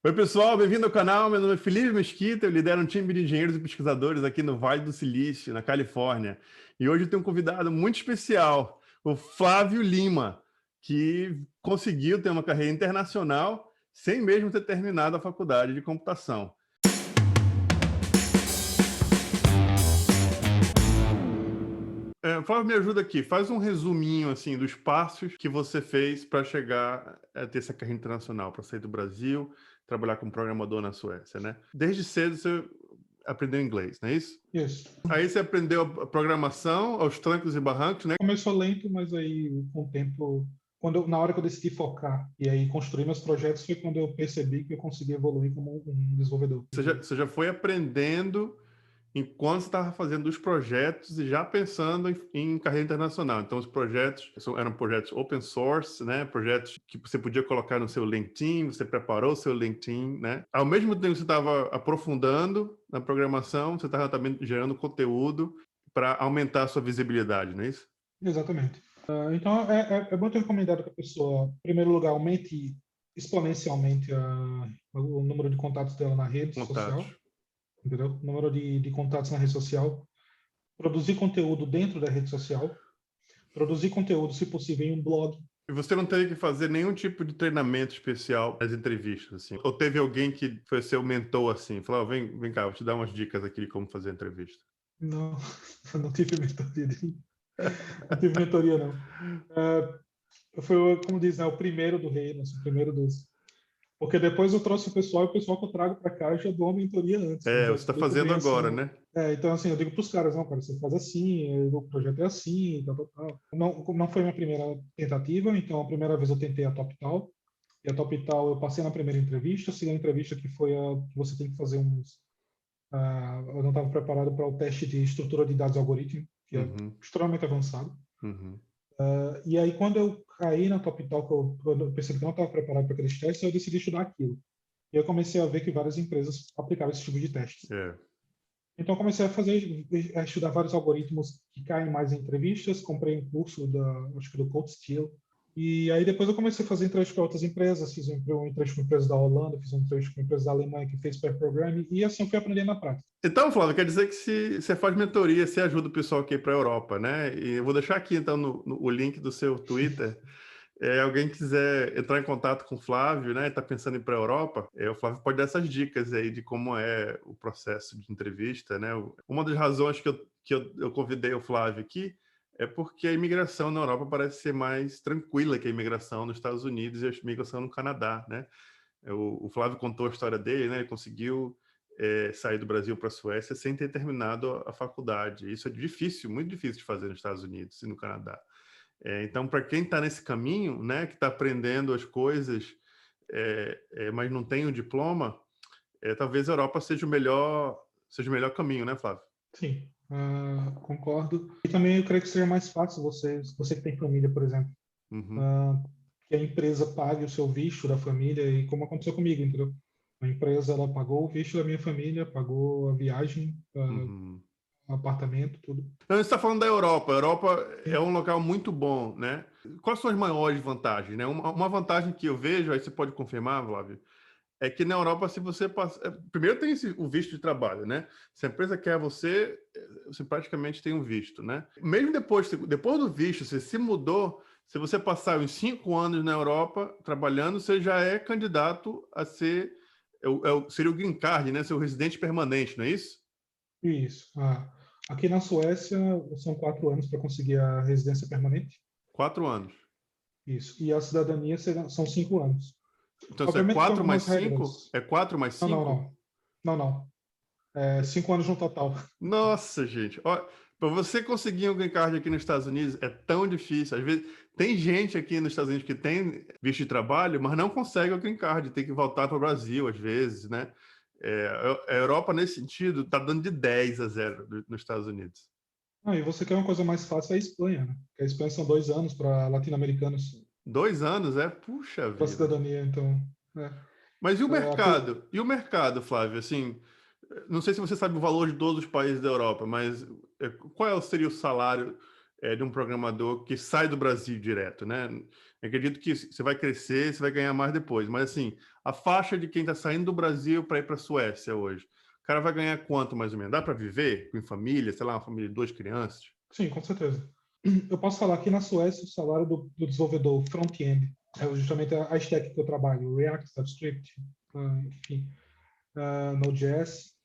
Oi, pessoal, bem-vindo ao canal. Meu nome é Felipe Mesquita, eu lidero um time de engenheiros e pesquisadores aqui no Vale do Silício, na Califórnia. E hoje eu tenho um convidado muito especial, o Flávio Lima, que conseguiu ter uma carreira internacional sem mesmo ter terminado a faculdade de computação. Flávio, me ajuda aqui, faz um resuminho assim dos passos que você fez para chegar a ter essa carreira internacional, para sair do Brasil, trabalhar como programador na Suécia, né? Desde cedo você aprendeu inglês, não é isso? Isso. Aí você aprendeu a programação aos trancos e barrancos, né? Começou lento, mas aí com o tempo, na hora que eu decidi focar e aí construir meus projetos, foi quando eu percebi que eu consegui evoluir como um desenvolvedor. Você já foi aprendendo enquanto você estava fazendo os projetos e já pensando em carreira internacional. Então, os projetos eram projetos open source, né? Projetos que você podia colocar no seu LinkedIn, você preparou o seu LinkedIn, né? Ao mesmo tempo que você estava aprofundando na programação, você estava também gerando conteúdo para aumentar a sua visibilidade, não é isso? Exatamente. Então, é muito recomendado que a pessoa, em primeiro lugar, aumente exponencialmente o número de contatos dela na rede social, Contatos. entendeu? O número de contatos na rede social. Produzir conteúdo dentro da rede social. Produzir conteúdo, se possível, em um blog. E você não teve que fazer nenhum tipo de treinamento especial nas entrevistas, assim? Ou teve alguém que foi seu mentor, assim, falou, vem cá, vou te dar umas dicas aqui de como fazer entrevista. Não, não tive mentoria. Não tive mentoria, não. Foi, como diz, né, o primeiro do reino, assim, o primeiro dos. Porque depois eu trouxe o pessoal e o pessoal que eu trago para cá eu já dou uma mentoria antes, né? É, Já você está explico fazendo bem assim. agora, né? Então, assim, eu digo para os caras, não, cara, você faz assim, o projeto é assim, tal, tal, tal. Não foi minha primeira tentativa, então a primeira vez eu tentei a TopTal, e a TopTal eu passei na primeira entrevista, a segunda entrevista que foi a que você tem que fazer uns. Eu não estava preparado para o teste de estrutura de dados algoritmo, que é Uhum, extremamente avançado. uhum. E aí, quando eu caí na TopTal, quando eu percebi que eu não estava preparado para aqueles testes, eu decidi estudar aquilo. E eu comecei a ver que várias empresas aplicavam esse tipo de testes. É. Então, eu comecei a estudar vários algoritmos que caem mais em entrevistas. Comprei um curso acho que do CodeSteel. E aí, depois, eu comecei a fazer entrevistas para outras empresas. Fiz uma entrevista com uma empresa da Holanda, fiz uma entrevista com uma empresa da Alemanha que fez pair programming. E assim, eu fui aprendendo na prática. Então, Flávio, quer dizer que se você faz mentoria, você ajuda o pessoal aqui para a Europa, né? E eu vou deixar aqui, então, o link do seu Twitter. Alguém quiser entrar em contato com o Flávio, né? Está pensando em ir para a Europa, o Flávio pode dar essas dicas aí de como é o processo de entrevista, né? Uma das razões que eu convidei o Flávio aqui é porque a imigração na Europa parece ser mais tranquila que a imigração nos Estados Unidos e a imigração no Canadá, né? O Flávio contou a história dele, né? Ele conseguiu sair do Brasil para a Suécia sem ter terminado a faculdade. Isso é difícil, muito difícil de fazer nos Estados Unidos e no Canadá. Então, para quem está nesse caminho, né, que está aprendendo as coisas, mas não tem o diploma, talvez a Europa seja o melhor caminho, né, Flávio? Sim, concordo. E também eu creio que seja mais fácil você que tem família, por exemplo, Uhum, que a empresa pague o seu visto da família, e como aconteceu comigo, entendeu? A empresa ela pagou o visto da minha família, pagou a viagem, uhum. o apartamento, tudo. Então, a gente está falando da Europa. A Europa é um Sim, local muito bom, né? Quais são as maiores vantagens, né? Uma vantagem que eu vejo, aí você pode confirmar, Flávio, é que na Europa, se você passa. Primeiro tem o visto de trabalho, né? Se a empresa quer você, você praticamente tem um visto, né? Mesmo depois do visto, você se mudou, se você passar uns 5 anos na Europa trabalhando, você já é candidato a ser. Seria o green card, né? Ser o residente permanente, não é isso? isso. Aqui na Suécia são 4 anos para conseguir a residência permanente. 4 anos. Isso. E a cidadania são 5 anos. Então, isso é Obviamente tem 4 mais algumas 5? regras. É 4 mais Não, não, 5? não. Não, não. 5 anos no total. Nossa, gente. Para você conseguir um green card aqui nos Estados Unidos é tão difícil. Às vezes, tem gente aqui nos Estados Unidos que tem visto de trabalho, mas não consegue o green card, tem que voltar para o Brasil, às vezes, né? A Europa, nesse sentido, está dando de 10-0 nos Estados Unidos. E você quer uma coisa mais fácil, é a Espanha, né? Porque a Espanha são 2 anos para latino-americanos 2 anos, puxa para vida. cidadania, então. Mas e o Aqui, mercado? E o mercado, Flávio? Assim, não sei se você sabe o valor de todos os países da Europa, mas qual seria o salário? de um programador que sai do Brasil direto, né? Eu acredito que você vai crescer, você vai ganhar mais depois, mas assim, a faixa de quem está saindo do Brasil para ir para a Suécia hoje, o cara vai ganhar quanto mais ou menos? Dá para viver em família, sei lá, uma família de 2 crianças? Sim, com certeza. Eu posso falar que na Suécia o salário do desenvolvedor front-end é justamente a stack que eu trabalho, React, TypeScript, enfim, Node.js,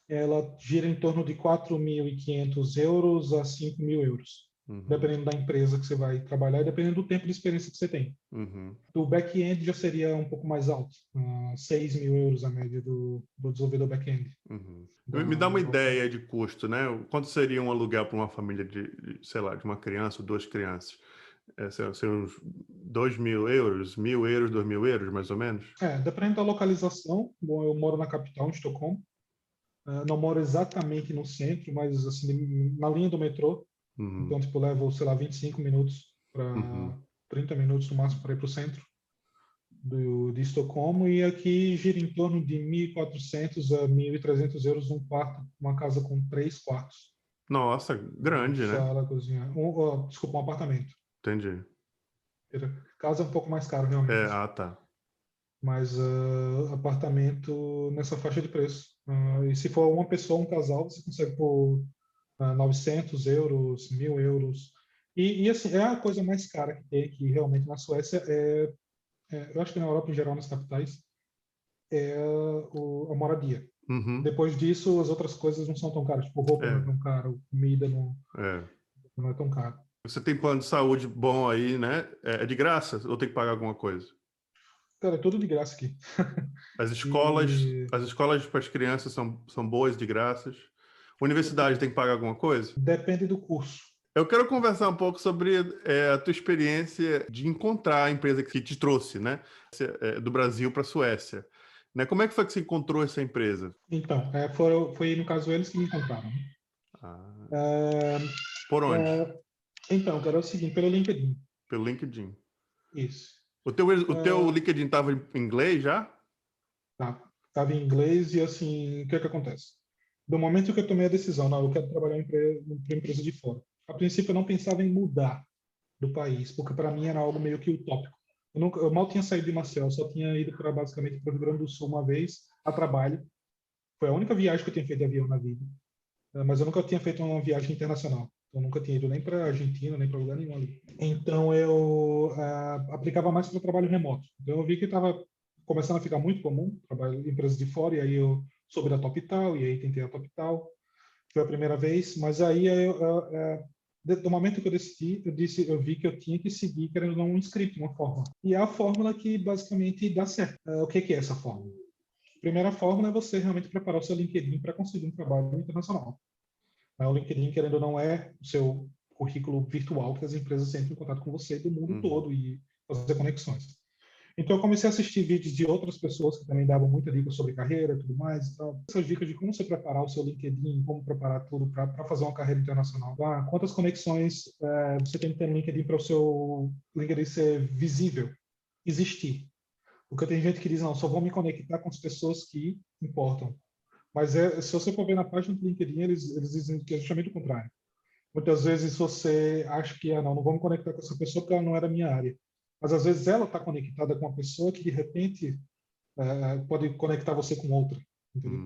ela gira em torno de 4.500 euros a 5.000 euros, dependendo da empresa que você vai trabalhar e dependendo do tempo de experiência que você tem. Do back-end já seria um pouco mais alto, 6.000 euros a média do desenvolvedor back-end. Me dá uma ideia de custo, né? Quanto seria um aluguel para uma família sei lá, de uma criança ou 2 crianças? Seriam uns 2.000 euros, 1.000 euros, 2.000 euros, mais ou menos? Dependendo da localização. Bom, eu moro na capital, em Estocolmo. Não moro exatamente no centro, mas assim, na linha do metrô. Então, tipo, levo, sei lá, 25 minutos para 30 minutos no máximo para ir para o centro de Estocolmo. E aqui gira em torno de 1.400 a 1.300 euros um quarto, uma casa com 3 quartos. Nossa, grande, né? Sala, cozinha. Desculpa, um apartamento. Entendi. Casa é um pouco mais caro, realmente. Tá. Mas apartamento nessa faixa de preço. E se for uma pessoa, um casal, você consegue por 900 euros, 1.000 euros. E assim, é a coisa mais cara que tem aqui realmente na Suécia. Eu acho que na Europa em geral, nas capitais, é a moradia. Depois disso, as outras coisas não são tão caras. Tipo, roupa não é tão caro, comida não é tão caro. Você tem plano de saúde bom aí, né? É de graça ou tem que pagar alguma coisa? Cara, é tudo de graça aqui. As escolas para as crianças são boas, de graças. Universidade tem que pagar alguma coisa? Depende do curso. Eu quero conversar um pouco sobre a tua experiência de encontrar a empresa que te trouxe, né? Do Brasil para a Suécia. Né? Como é que foi que você encontrou essa empresa? Então, foi no caso eles que me encontraram. Por onde? Então, cara, é o seguinte, pelo LinkedIn. Pelo LinkedIn. Isso. O teu LinkedIn estava em inglês já? Tá. Estava em inglês e assim, o que é que acontece? Do momento que eu tomei a decisão, não, eu quero trabalhar para empresa de fora. A princípio eu não pensava em mudar do país, porque para mim era algo meio que utópico. Eu mal tinha saído de Marcel, só tinha ido basicamente para o Rio Grande do Sul uma vez a trabalho. Foi a única viagem que eu tinha feito de avião na vida. Mas eu nunca tinha feito uma viagem internacional. Eu nunca tinha ido nem para a Argentina, nem para lugar nenhum ali. Então eu aplicava mais para trabalho remoto. Então eu vi que estava começando a ficar muito comum, trabalho em empresas de fora, e aí eu soube da TopTal, e aí tentei a TopTal. Foi a primeira vez, mas aí do momento que eu decidi, eu vi que eu tinha que seguir, querendo ou não, um script, uma fórmula. E é a fórmula que basicamente dá certo. O que é essa fórmula? A primeira fórmula é você realmente preparar o seu LinkedIn para conseguir um trabalho internacional. O LinkedIn, querendo ou não, é o seu currículo virtual que as empresas entram em contato com você do mundo todo e fazer conexões. Então, eu comecei a assistir vídeos de outras pessoas que também davam muita dica sobre carreira e tudo mais. Então, essas dicas de como você preparar o seu LinkedIn, como preparar tudo para fazer uma carreira internacional. Quantas conexões você tem que ter no LinkedIn para o seu LinkedIn ser visível, existir. Porque tem gente que diz, não, só vou me conectar com as pessoas que importam. Mas se você for ver na página do LinkedIn, eles dizem que é justamente o contrário. Muitas vezes você acha que, não vou me conectar com essa pessoa porque ela não é da minha área. Mas às vezes ela está conectada com uma pessoa que de repente pode conectar você com outra. Entendeu?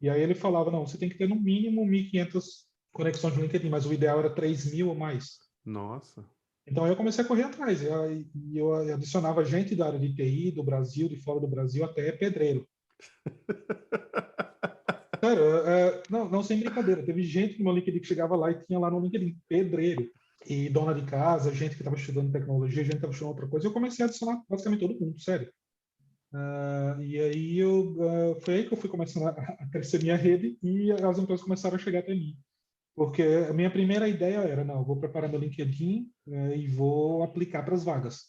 E aí ele falava, não, você tem que ter no mínimo 1.500 conexões no LinkedIn, mas o ideal era 3.000 ou mais. Nossa. Então eu comecei a correr atrás. E eu adicionava gente da área de TI, do Brasil, de fora do Brasil, até pedreiro. Sério, não, sem brincadeira. Teve gente no meu LinkedIn que chegava lá e tinha lá no LinkedIn pedreiro. E dona de casa, gente que estava estudando tecnologia, gente que estava estudando outra coisa. Eu comecei a adicionar basicamente todo mundo, sério. E aí foi aí que eu fui começando a crescer minha rede e as empresas começaram a chegar até mim. Porque a minha primeira ideia era, não, eu vou preparar meu LinkedIn e vou aplicar para as vagas.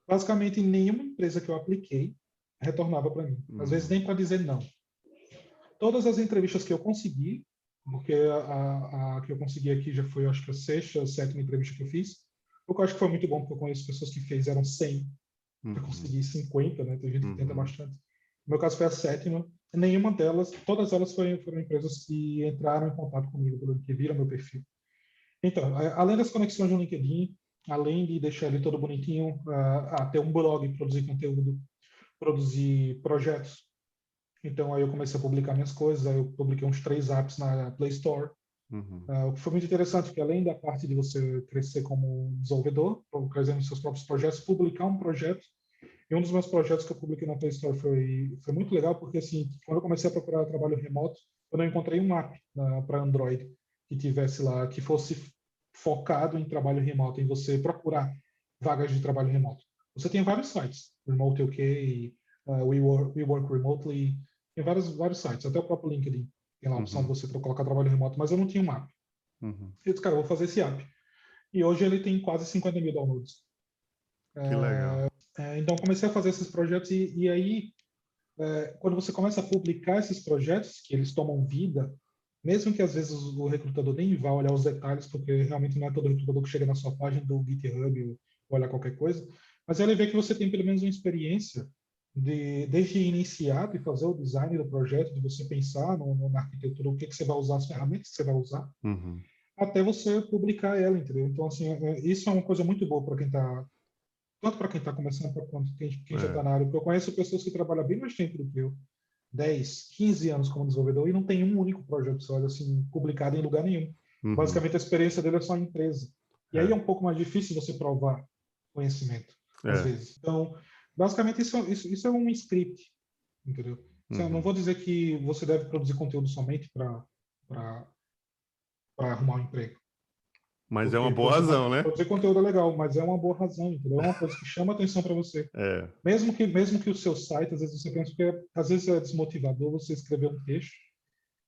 Basicamente, nenhuma empresa que eu apliquei retornava para mim. Às vezes nem para dizer não. Todas as entrevistas que eu consegui, porque a que eu consegui aqui já foi, acho que a 6ª, 7ª entrevista que eu fiz, o que eu acho que foi muito bom, porque eu conheço pessoas que fizeram 100 para conseguir 50, né? Tem gente que tenta bastante. No meu caso foi a 7ª. Nenhuma delas, todas elas foram empresas que entraram em contato comigo, que viram meu perfil. Então, além das conexões no LinkedIn, além de deixar ele todo bonitinho, ter um blog, produzir conteúdo, produzir projetos. Então, aí eu comecei a publicar minhas coisas, aí eu publiquei uns 3 apps na Play Store. Uhum. O que foi muito interessante, porque além da parte de você crescer como desenvolvedor, trazendo seus próprios projetos, publicar um projeto. E um dos meus projetos que eu publiquei na Play Store foi muito legal, porque assim, quando eu comecei a procurar trabalho remoto, eu não encontrei um app para Android que tivesse lá, que fosse focado em trabalho remoto, em você procurar vagas de trabalho remoto. Você tem vários sites, Remote UK, We Work Remotely, tem vários sites, até o próprio LinkedIn tem lá a opção de você colocar trabalho remoto, mas eu não tinha um app. Uhum. Eu disse, cara, eu vou fazer esse app. E hoje ele tem quase 50 mil downloads. Que legal. Então comecei a fazer esses projetos e aí quando você começa a publicar esses projetos, que eles tomam vida, mesmo que às vezes o recrutador nem vá olhar os detalhes, porque realmente não é todo recrutador que chega na sua página do GitHub ou olha qualquer coisa, mas ele vê que você tem pelo menos uma experiência desde iniciar e fazer o design do projeto, de você pensar na arquitetura, o que você vai usar, as ferramentas que você vai usar, Uhum. até você publicar ela, entendeu? Então, assim, isso é uma coisa muito boa para quem está tanto para quem está começando, para quem já está na área. Porque eu conheço pessoas que trabalham bem mais tempo do que eu, 10, 15 anos como desenvolvedor, e não tem um único projeto só, assim, publicado em lugar nenhum. Uhum. Basicamente, a experiência dele é só em empresa. E aí é um pouco mais difícil você provar conhecimento, às vezes. Então, basicamente, isso é um script, entendeu? Eu não vou dizer que você deve produzir conteúdo somente para arrumar um emprego. Mas é uma Porque boa razão, né? produzir conteúdo é legal, mas é uma boa razão, entendeu? É uma coisa que chama atenção para você. Mesmo que o seu site, às vezes você pensa que às vezes é desmotivador você escrever um texto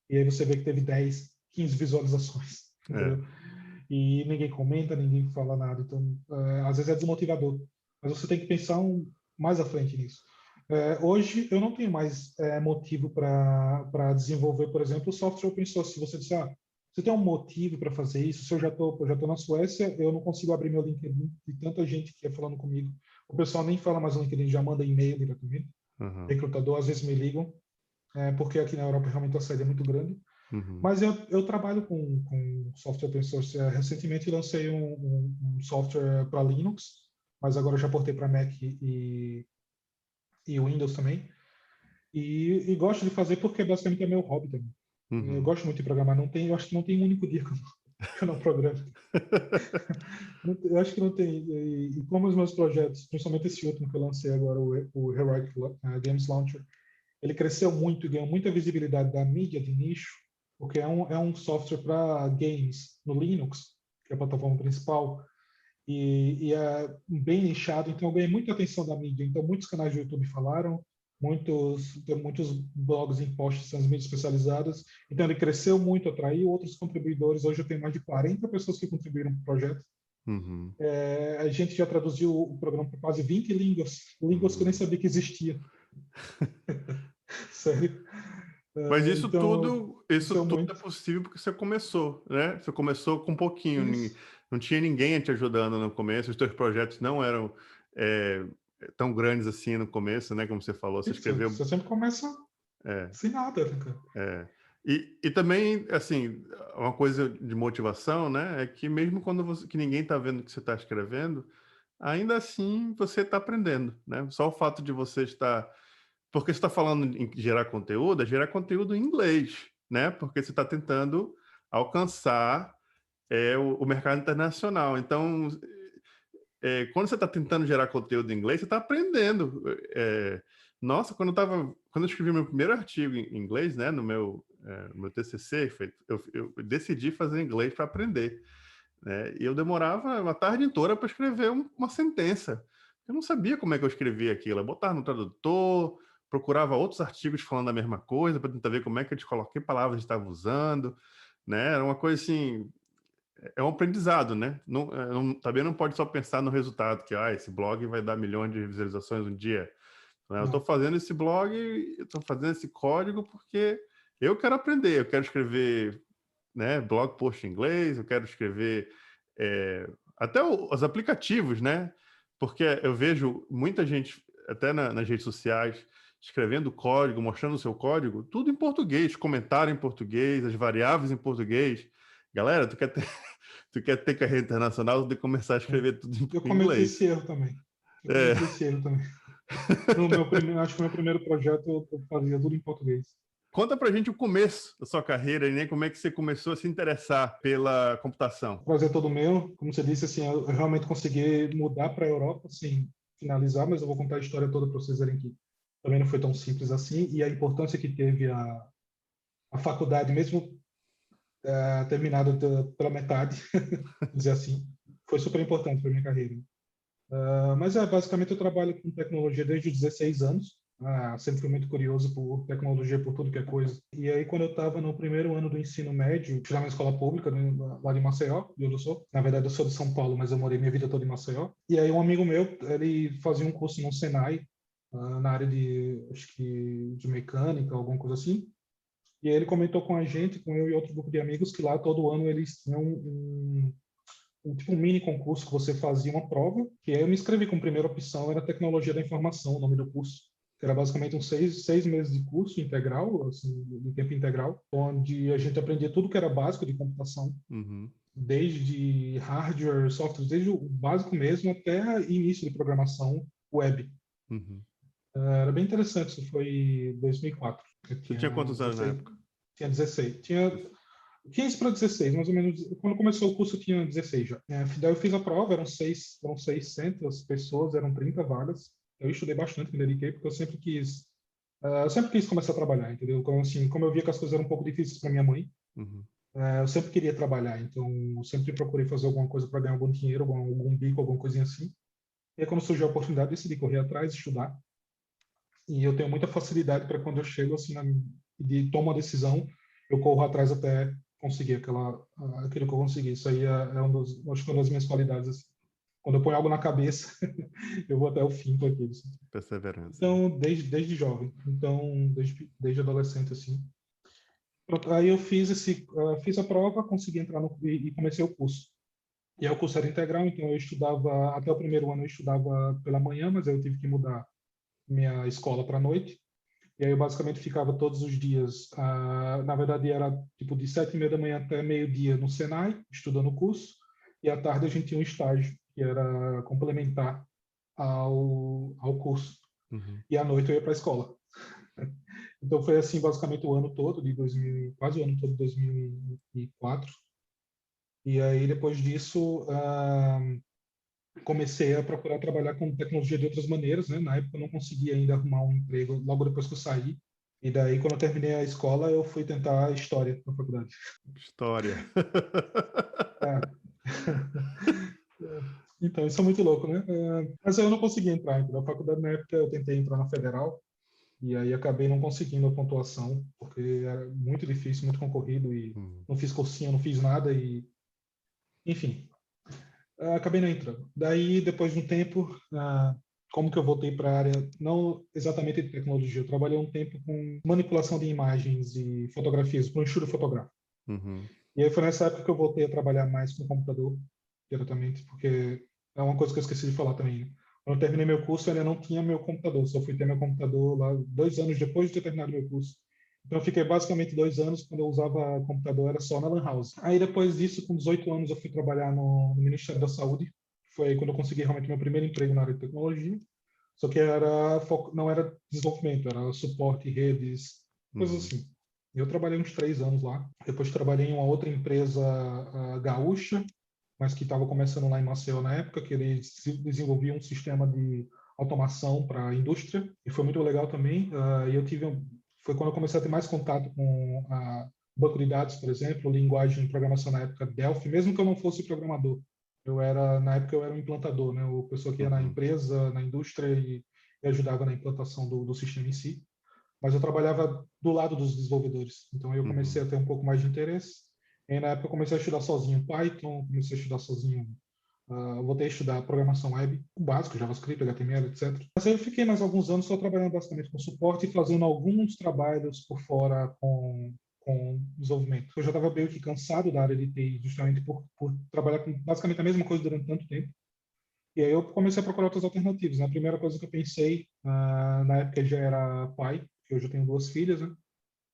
e aí você vê que teve 10, 15 visualizações, entendeu? E ninguém comenta, ninguém fala nada. Então, às vezes é desmotivador. Mas você tem que pensar mais à frente nisso. Hoje, eu não tenho mais motivo para desenvolver, por exemplo, software open source. Se você disser, você tem um motivo para fazer isso? Se eu já tô na Suécia, eu não consigo abrir meu LinkedIn de tanta gente que é falando comigo. O pessoal nem fala mais no LinkedIn, já manda e-mail diretamente. Recrutador, às vezes me ligam, porque aqui na Europa realmente a saída é muito grande. Mas eu trabalho com software open source. Recentemente lancei um software para Linux, mas agora eu já portei para Mac e Windows também. E gosto de fazer porque basicamente é meu hobby também. Eu gosto muito de programar. Eu acho que não tem um único dia que eu não programo. Eu acho que não tem. E como os meus projetos, principalmente esse último que eu lancei agora, o Heroic Games Launcher, ele cresceu muito e ganhou muita visibilidade da mídia de nicho, porque é um software para games no Linux, que é a plataforma principal, e é bem nichado, então eu ganhei muita atenção da mídia. Então muitos canais do YouTube falaram, muitos blogs em posts nas mídias especializadas. Então ele cresceu muito, atraiu outros contribuidores. Hoje eu tenho mais de 40 pessoas que contribuíram para o projeto. A gente já traduziu o programa para quase 20 línguas que eu nem sabia que existia. Sério. Mas isso Então, tudo é possível porque você começou, né? Você começou com um pouquinho, não tinha ninguém te ajudando no começo, os teus projetos não eram tão grandes assim no começo, né? Como você falou, você escreveu... Você sempre começa sem nada, né, cara? E também, assim, uma coisa de motivação, né? É que mesmo quando que ninguém está vendo o que você está escrevendo, ainda assim você está aprendendo, né? Só o fato de você estar... Porque você está falando em gerar conteúdo, é gerar conteúdo em inglês, né? Porque você está tentando alcançar o mercado internacional. Então, quando você está tentando gerar conteúdo em inglês, você está aprendendo. Nossa, quando eu escrevi meu primeiro artigo em inglês, né? No meu TCC, eu decidi fazer inglês para aprender, né? E eu demorava uma tarde inteira para escrever uma sentença. Eu não sabia como é que eu escrevia aquilo. Eu botava no tradutor, procurava outros artigos falando a mesma coisa para tentar ver como é que que palavras estava usando, né? Era uma coisa assim, é um aprendizado, né? Também não pode só pensar no resultado, que esse blog vai dar milhões de visualizações um dia. Né? Eu estou fazendo esse blog, eu estou fazendo esse código porque eu quero aprender, eu quero escrever, né, blog post em inglês, eu quero escrever até os aplicativos, né? Porque eu vejo muita gente, até nas redes sociais, escrevendo código, mostrando o seu código, tudo em português, comentário em português, as variáveis em português. Galera, tu quer ter carreira internacional, tu tem que começar a escrever tudo Eu em cometi inglês. esse erro também. É. No meu primeiro, acho que o meu primeiro projeto eu fazia tudo em português. Conta pra gente o começo da sua carreira, né? Como é que você começou a se interessar pela computação? O prazer todo meu, como você disse, assim, eu realmente consegui mudar para a Europa, sem finalizar, mas eu vou contar a história toda para vocês verem que também não foi tão simples assim, e a importância que teve a faculdade, mesmo terminada pela metade, dizer assim, foi super importante para minha carreira. Mas basicamente eu trabalho com tecnologia desde os 16 anos. Sempre fui muito curioso por tecnologia, por tudo que é coisa. E aí, quando eu estava no primeiro ano do ensino médio, estudava na escola pública, né, lá de Maceió, de onde eu sou. Na verdade, eu sou de São Paulo, mas eu morei minha vida toda em Maceió. E aí, um amigo meu, ele fazia um curso no Senai, na área de, acho que, de mecânica, alguma coisa assim. E aí ele comentou com a gente, com eu e outro grupo de amigos, que lá todo ano eles tinham tipo um mini concurso que você fazia uma prova, que aí eu me inscrevi como primeira opção, era Tecnologia da Informação, o nome do curso. Que era basicamente uns seis meses de curso integral, assim, de tempo integral, onde a gente aprendia tudo que era básico de computação, desde hardware, software, desde o básico mesmo até início de programação web. Era bem interessante, isso foi em 2004. Você tinha quantos anos na época? Tinha 16. Tinha 15 para 16, mais ou menos. Quando começou o curso, eu tinha 16 já. Daí eu fiz a prova, eram 600 pessoas, eram 30 vagas. Eu estudei bastante, me dediquei, porque eu sempre quis começar a trabalhar, entendeu? Então, assim, como eu via que as coisas eram um pouco difíceis para minha mãe, eu sempre queria trabalhar, então eu sempre procurei fazer alguma coisa para ganhar algum dinheiro, algum bico, alguma coisinha assim. E aí, quando surgiu a oportunidade, decidi correr atrás, estudar. E eu tenho muita facilidade para quando eu chego, assim, de tomar uma decisão, eu corro atrás até conseguir aquilo que eu consegui. Isso aí acho que é uma das minhas qualidades. Assim. Quando eu ponho algo na cabeça, eu vou até o fim com aquilo. Assim. Perseverança. Então, desde jovem. Então, desde adolescente, assim. Pronto, aí eu fiz a prova, consegui entrar e comecei o curso. E aí o curso era integral, então eu estudava, até o primeiro ano eu estudava pela manhã, mas aí eu tive que mudar minha escola para a noite. E aí eu basicamente ficava todos os dias, na verdade era tipo de 7h30 da manhã até meio-dia no Senai, estudando o curso, e à tarde a gente tinha um estágio, que era complementar ao curso. E à noite eu ia para a escola. Então foi assim basicamente o ano todo, quase o ano todo de 2004. E aí depois disso comecei a procurar trabalhar com tecnologia de outras maneiras, né? Na época eu não conseguia ainda arrumar um emprego logo depois que eu saí. E daí, quando eu terminei a escola, eu fui tentar história na faculdade. História. Então, isso é muito louco, né? Mas eu não consegui entrar na faculdade. Na época, eu tentei entrar na Federal e aí acabei não conseguindo a pontuação, porque era muito difícil, muito concorrido e não fiz cursinho, não fiz nada e... Enfim, acabei não entrando. Daí, depois de um tempo, como que eu voltei para a área, não exatamente de tecnologia, eu trabalhei um tempo com manipulação de imagens e fotografias para um estúdio fotográfico. E aí foi nessa época que eu voltei a trabalhar mais com computador, diretamente, porque é uma coisa que eu esqueci de falar também. Né? Quando eu terminei meu curso, eu ainda não tinha meu computador, só fui ter meu computador lá 2 anos depois de ter terminado meu curso. Então, eu fiquei basicamente 2 anos, quando eu usava computador, era só na Lan House. Aí, depois disso, com 18 anos, eu fui trabalhar no Ministério da Saúde. Foi aí quando eu consegui realmente meu primeiro emprego na área de tecnologia. Só que não era desenvolvimento, era suporte, redes, coisas assim. Eu trabalhei uns 3 anos lá. Depois trabalhei em uma outra empresa gaúcha, mas que estava começando lá em Maceió na época, que eles desenvolviam um sistema de automação para a indústria. E foi muito legal também. Foi quando eu comecei a ter mais contato com banco de dados, por exemplo, linguagem de programação na época Delphi, mesmo que eu não fosse programador. Na época eu era um implantador, né? O pessoa que ia na empresa, na indústria e ajudava na implantação do sistema em si. Mas eu trabalhava do lado dos desenvolvedores. Então eu comecei a ter um pouco mais de interesse. E na época eu comecei a estudar sozinho Python, comecei a estudar sozinho voltei a estudar programação web, o básico, JavaScript, HTML, etc. Mas aí eu fiquei mais alguns anos só trabalhando basicamente com suporte e fazendo alguns trabalhos por fora com desenvolvimento. Eu já estava meio que cansado da área de TI, justamente por trabalhar com basicamente a mesma coisa durante tanto tempo. E aí eu comecei a procurar outras alternativas. A primeira coisa que eu pensei, na época já era pai, porque eu já tenho 2 filhas, né?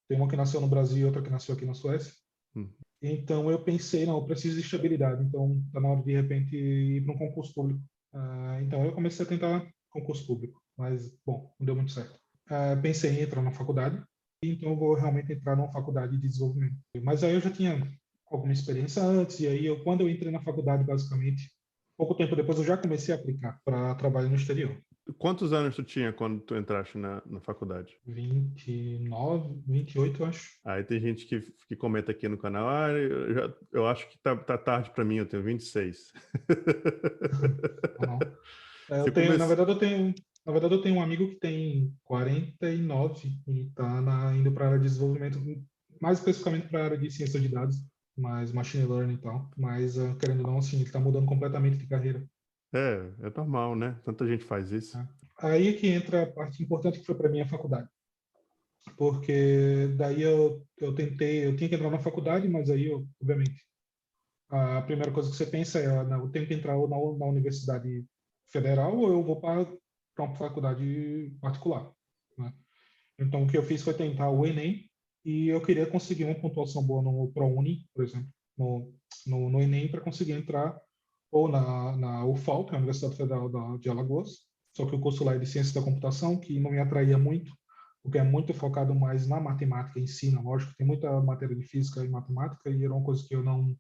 Tem uma que nasceu no Brasil e outra que nasceu aqui na Suécia. Hum. Então eu pensei, não, eu preciso de estabilidade, então tá na hora de repente ir para um concurso público. Então eu comecei a tentar concurso público, mas bom, não deu muito certo. Pensei em entrar na faculdade, então eu vou realmente entrar numa faculdade de desenvolvimento. Mas aí eu já tinha alguma experiência antes, e aí quando eu entrei na faculdade, basicamente, pouco tempo depois eu já comecei a aplicar para trabalho no exterior. Quantos anos tu tinha quando tu entraste na faculdade? 29, 28, eu acho. Aí tem gente que comenta aqui no canal, eu acho que tá tarde para mim, eu tenho 26. Não, não. Você Na começou... verdade, eu tenho um amigo que tem 49 e está indo para a área de desenvolvimento, mais especificamente para a área de ciência de dados, mais machine learning e tal. Mas, querendo ou não, assim, ele está mudando completamente de carreira. É normal, né? Tanta gente faz isso. Né? Aí é que entra a parte importante que foi para mim a faculdade. Porque daí eu tinha que entrar na faculdade, mas aí, obviamente, a primeira coisa que você pensa é, não, eu tenho que entrar ou na universidade federal ou eu vou para uma faculdade particular, né? Então, o que eu fiz foi tentar o Enem e eu queria conseguir uma pontuação boa no ProUni, por exemplo, no Enem para conseguir entrar ou na UFAL, que é a Universidade Federal de Alagoas, só que o curso lá é de Ciência da Computação, que não me atraía muito, porque é muito focado mais na matemática em si, na lógica, tem muita matéria de física e matemática e era uma coisa que eu não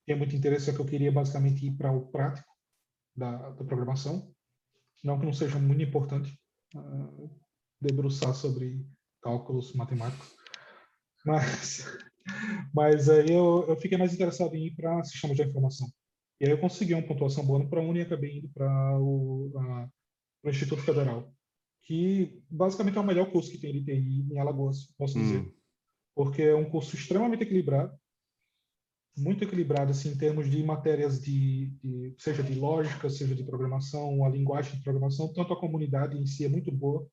tinha muito interesse, é que eu queria basicamente ir para o prático da programação, não que não seja muito importante debruçar sobre cálculos matemáticos, mas, mas aí eu fiquei mais interessado em ir para sistemas de informação. E aí eu consegui uma pontuação boa no ProUni e acabei indo para o Instituto Federal, que basicamente é o melhor curso que tem de TI em Alagoas, posso dizer, porque é um curso extremamente equilibrado, muito equilibrado assim, em termos de matérias seja de lógica, seja de programação, a linguagem de programação, tanto a comunidade em si é muito boa,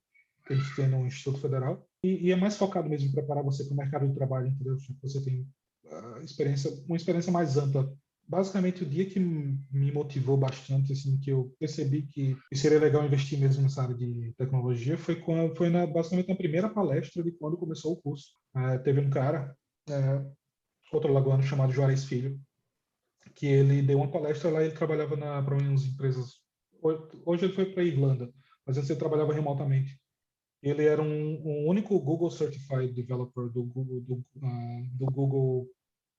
que a gente tem no Instituto Federal, e é mais focado mesmo em preparar você para o mercado de trabalho, entendeu? Você tem uma experiência mais ampla. Basicamente, o dia que me motivou bastante, assim, que eu percebi que seria legal investir mesmo nessa área de tecnologia, basicamente na primeira palestra de quando começou o curso. Teve um cara, outro lagoano chamado Juarez Filho, que ele deu uma palestra lá, ele trabalhava para umas empresas. Hoje ele foi para a Irlanda, mas antes ele trabalhava remotamente. Ele era um único Google Certified Developer do Google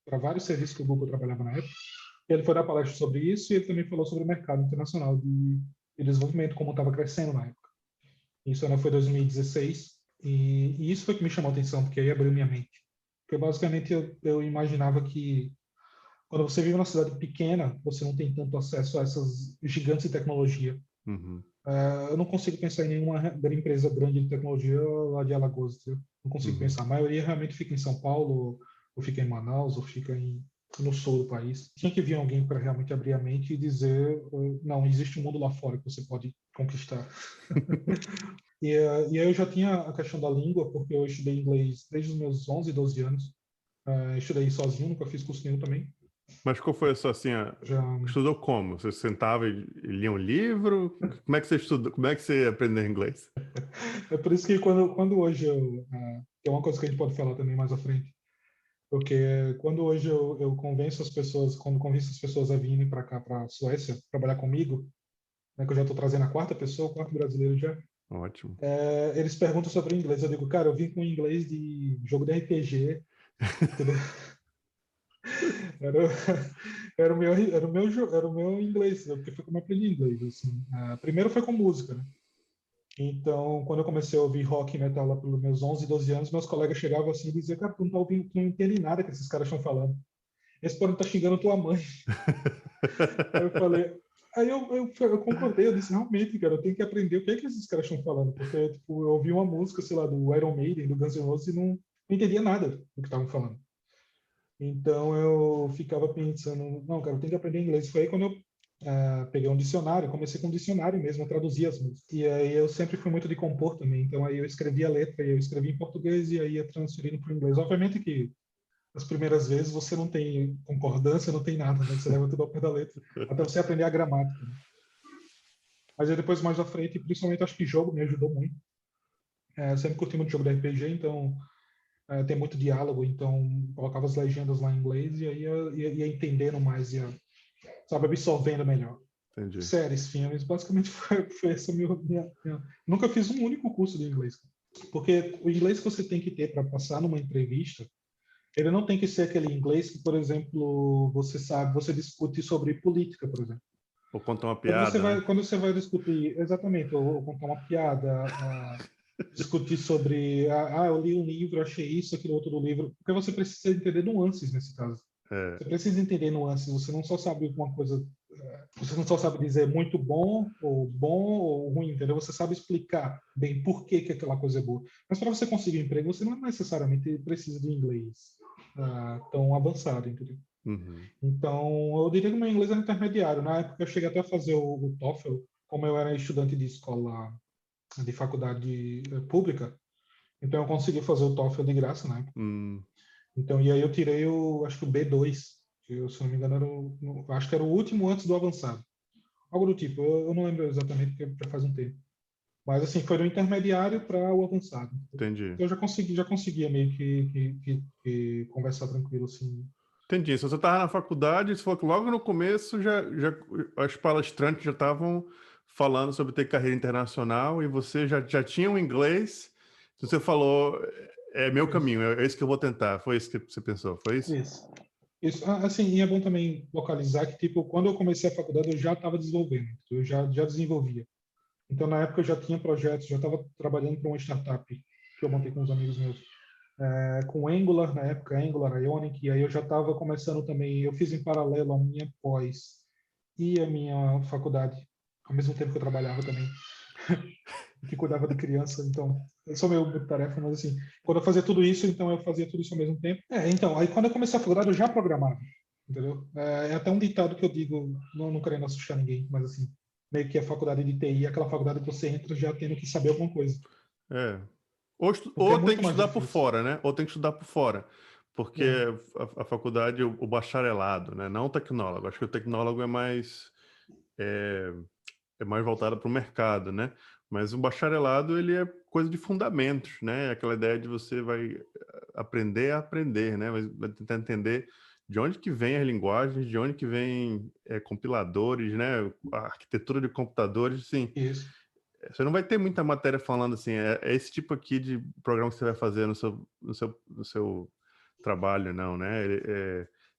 para vários serviços que o Google trabalhava na época. Ele foi dar palestra sobre isso e ele também falou sobre o mercado internacional de desenvolvimento, como estava crescendo na época. Isso foi 2016 e isso foi que me chamou a atenção, porque aí abriu minha mente. Porque basicamente eu imaginava que quando você vive numa cidade pequena, você não tem tanto acesso a essas gigantes de tecnologia. Uhum. Eu não consigo pensar em nenhuma empresa grande de tecnologia lá de Alagoas. Não consigo pensar. A maioria realmente fica em São Paulo, ou fica em Manaus, ou fica no sul do país. Tinha que vir alguém para realmente abrir a mente e dizer: não, existe um mundo lá fora que você pode conquistar. E aí eu já tinha a questão da língua, porque eu estudei inglês desde os meus 11, 12 anos. Estudei sozinho, nunca fiz curso nenhum também. Mas qual foi a sua, assim, Já estudou como? Você sentava e lia um livro? Como é que você estudou? Como é que você aprendeu inglês? É por isso que quando hoje que é uma coisa que a gente pode falar também mais à frente, porque quando hoje eu convenço as pessoas, quando convenço as pessoas a virem para cá, para a Suécia, trabalhar comigo, né, que eu já estou trazendo a quarta pessoa, o quarto brasileiro já, Ótimo. eles perguntam sobre o inglês. Eu digo, cara, eu vim com inglês de jogo de RPG, entendeu? Era, era o meu inglês, porque foi como eu aprendi inglês. Assim. Primeiro foi com música, né? Então, quando eu comecei a ouvir rock e metal lá pelos meus 11, 12 anos, meus colegas chegavam assim e diziam, cara, tu não tá ouvindo, tu não entende nada que esses caras estão falando. Eles podem estar xingando tua mãe. Aí eu falei, eu concordei, eu disse, realmente, cara, eu tenho que aprender o que é que esses caras estão falando, porque, tipo, eu ouvi uma música, sei lá, do Iron Maiden, do Guns N' Roses, e não entendia nada do que estavam falando. Então, eu ficava pensando, não, cara, eu tenho que aprender inglês. Foi aí quando eu peguei um dicionário, comecei com um dicionário mesmo, a traduzir as músicas. E aí eu sempre fui muito de compor também, então aí eu escrevia a letra, e eu escrevia em português e aí ia transferindo para o inglês. Obviamente que as primeiras vezes você não tem concordância, não tem nada, né? Você leva tudo ao pé da letra, até você aprender a gramática. Né? Mas aí depois, mais à frente, principalmente acho que jogo me ajudou muito. Eu sempre curti muito jogo de RPG, então tem muito diálogo, então colocava as legendas lá em inglês e aí ia entendendo mais, sabe, absorvendo melhor. Entendi. Séries, filmes, basicamente foi essa minha... Nunca fiz um único curso de inglês, porque o inglês que você tem que ter para passar numa entrevista, ele não tem que ser aquele inglês que, por exemplo, você discute sobre política, por exemplo. Ou contar uma piada, né? Quando você vai discutir, exatamente, ou contar uma piada, discutir sobre, eu li um livro, achei isso, aquilo outro do livro, porque você precisa entender nuances nesse caso. Você precisa entender nuances, você não só sabe uma coisa, você não só sabe dizer muito bom ou ruim, entendeu? Você sabe explicar bem por que aquela coisa é boa. Mas para você conseguir um emprego, você não necessariamente precisa de inglês tão avançado, entendeu? Uhum. Então, eu diria que meu inglês era intermediário. Na época, eu cheguei até a fazer o TOEFL, como eu era estudante de escola, de faculdade pública, então eu consegui fazer o TOEFL de graça, né? Então, e aí eu tirei acho que o B2, que eu, se não me engano, acho que era o último antes do avançado. Algo do tipo, eu não lembro exatamente, porque já faz um tempo. Mas, assim, foi do intermediário para o avançado. Entendi. Então, eu já conseguia meio que conversar tranquilo, assim. Entendi. Se você estava na faculdade, você falou que logo no começo já as palestrantes já estavam falando sobre ter carreira internacional e você já tinha um inglês. Você falou, é meu caminho, é isso que eu vou tentar. Foi isso que você pensou, foi isso? Isso. Assim, e é bom também localizar que, tipo, quando eu comecei a faculdade, eu já estava desenvolvendo, eu já desenvolvia. Então, na época, eu já tinha projetos, já estava trabalhando para uma startup que eu montei com uns amigos meus, com Angular, na época, Angular, Ionic, e aí eu já estava começando também, eu fiz em paralelo a minha pós e a minha faculdade, ao mesmo tempo que eu trabalhava também, que cuidava de criança, então, eu sou meio multitarefa, mas assim, quando eu fazia tudo isso, então eu fazia tudo isso ao mesmo tempo. Então, aí quando eu comecei a faculdade, eu já programava, entendeu? É até um ditado que eu digo, não querendo assustar ninguém, mas assim, meio que a faculdade de TI é aquela faculdade que você entra já tendo que saber alguma coisa. É. Porque é Ou tem muito que mais estudar por difícil. fora, né? Ou tem que estudar por fora. Porque a faculdade, o bacharelado, né? Não o tecnólogo. Acho que o tecnólogo é, é mais voltado para o mercado, né? Mas o bacharelado, ele é coisa de fundamentos, né? Aquela ideia de você vai aprender a aprender, né? Vai tentar entender de onde que vem as linguagens, de onde que vem compiladores, né? A arquitetura de computadores, assim. Isso. Você não vai ter muita matéria falando assim, é esse tipo aqui de programa que você vai fazer no seu trabalho, não, né?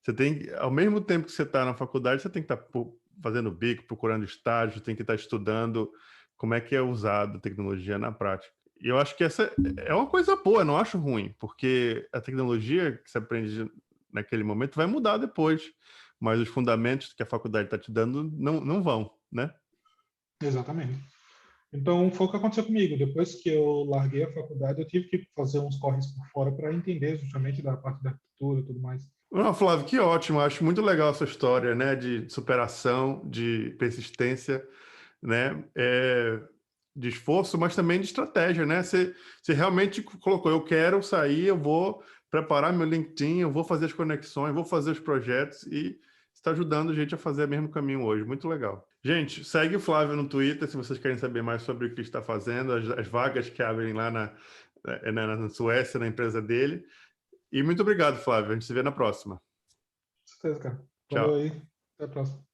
Você tem, ao mesmo tempo que você está na faculdade, você tem que estar fazendo bico, procurando estágio, tem que estar estudando como é que é usado a tecnologia na prática. E eu acho que essa é uma coisa boa, eu não acho ruim, porque a tecnologia que você aprende naquele momento vai mudar depois, mas os fundamentos que a faculdade está te dando não vão, né? Exatamente. Então, foi o que aconteceu comigo. Depois que eu larguei a faculdade, eu tive que fazer uns corres por fora para entender justamente da parte da arquitetura e tudo mais. Não, Flávio, que ótimo. Acho muito legal essa história, né, de superação, de persistência, né, de esforço, mas também de estratégia, né? Você realmente colocou, eu quero sair, eu vou preparar meu LinkedIn, eu vou fazer as conexões, vou fazer os projetos e está ajudando a gente a fazer o mesmo caminho hoje. Muito legal. Gente, segue o Flávio no Twitter se vocês querem saber mais sobre o que está fazendo, as vagas que abrem lá na Suécia, na empresa dele. E muito obrigado, Flávio. A gente se vê na próxima. Com certeza, cara. Valeu Tchau. aí. Até a próxima.